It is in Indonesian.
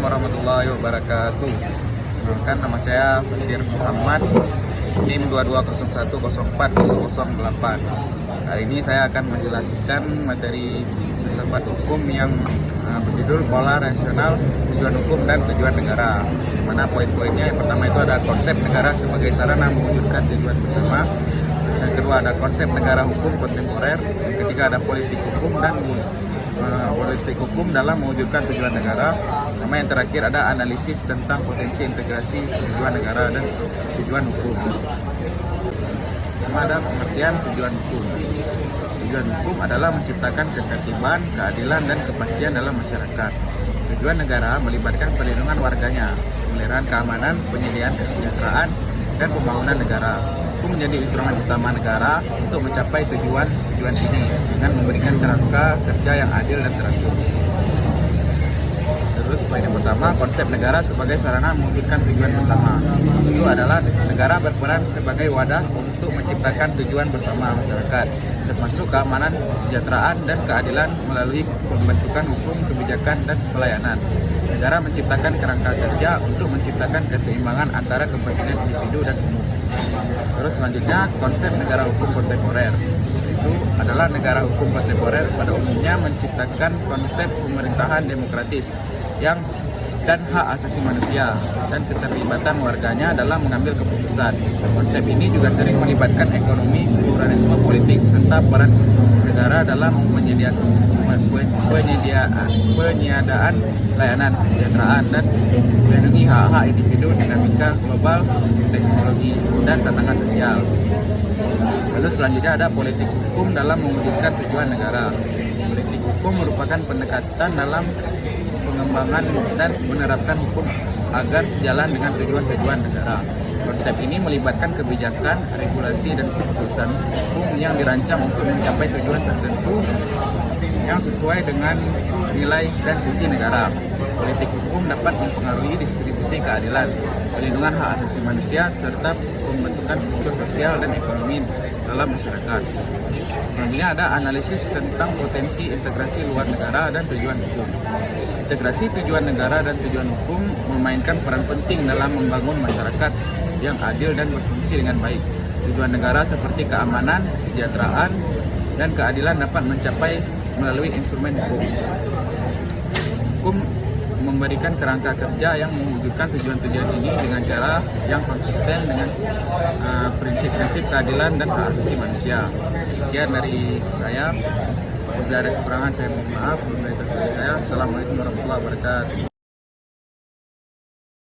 warahmatullahi wabarakatuh. Perkenalkan, nama saya Fatir Muhammad, NIM 2201040008. Hari ini saya akan menjelaskan materi filsafat hukum yang berjudul Pola Rasional, Tujuan Hukum dan Tujuan Negara. Di mana poin-poinnya yang pertama itu ada konsep negara sebagai sarana mewujudkan tujuan bersama. Terus yang kedua ada konsep negara hukum kontemporer. Yang ketiga ada politik hukum dan politik hukum dalam mewujudkan tujuan negara. Sama yang terakhir ada analisis tentang potensi integrasi tujuan negara dan tujuan hukum. Sama ada pengertian tujuan hukum. Tujuan hukum adalah menciptakan ketertiban, keadilan, dan kepastian dalam masyarakat. Tujuan negara melibatkan perlindungan warganya, pemeliharaan keamanan, penyediaan kesejahteraan, dan pembangunan negara. Hukum menjadi instrumen utama negara untuk mencapai tujuan ini dengan memberikan kerangka kerja yang adil dan teratur. Terus poin yang pertama, konsep negara sebagai sarana mewujudkan tujuan bersama. Itu adalah negara berperan sebagai wadah untuk menciptakan tujuan bersama masyarakat, termasuk keamanan, kesejahteraan, dan keadilan melalui pembentukan hukum, kebijakan, dan pelayanan. Negara menciptakan kerangka kerja untuk menciptakan keseimbangan antara kepentingan individu dan umum. Terus selanjutnya, konsep negara hukum kontemporer. Itu adalah negara hukum kontemporer pada umumnya menciptakan konsep pemerintahan demokratis dan hak asasi manusia dan keterlibatan warganya dalam mengambil keputusan. Konsep ini juga sering melibatkan ekonomi, pluralisme politik, serta peran negara dalam penyediaan layanan kesejahteraan dan melindungi hak-hak individu, dinamika global, teknologi, dan tantangan sosial. Lalu selanjutnya ada politik hukum dalam mewujudkan tujuan negara. Politik hukum merupakan pendekatan dalam pengembangan dan menerapkan hukum agar sejalan dengan tujuan-tujuan negara. Konsep ini melibatkan kebijakan, regulasi, dan keputusan hukum yang dirancang untuk mencapai tujuan tertentu yang sesuai dengan nilai dan visi negara. Politik hukum dapat mempengaruhi distribusi keadilan, perlindungan hak asasi manusia, serta pembentukan struktur sosial dan ekonomi dalam masyarakat. Selanjutnya ada analisis tentang potensi integrasi luar negara dan tujuan hukum. Integrasi tujuan negara dan tujuan hukum memainkan peran penting dalam membangun masyarakat yang adil dan berfungsi dengan baik. Tujuan negara seperti keamanan, kesejahteraan, dan keadilan dapat mencapai melalui instrumen hukum. Hukum memberikan kerangka kerja yang mewujudkan tujuan-tujuan ini dengan cara yang konsisten dengan prinsip-prinsip keadilan dan hak asasi manusia. Sekian dari saya. Apabila ada kekurangan saya mohon maaf. Assalamualaikum warahmatullahi wabarakatuh.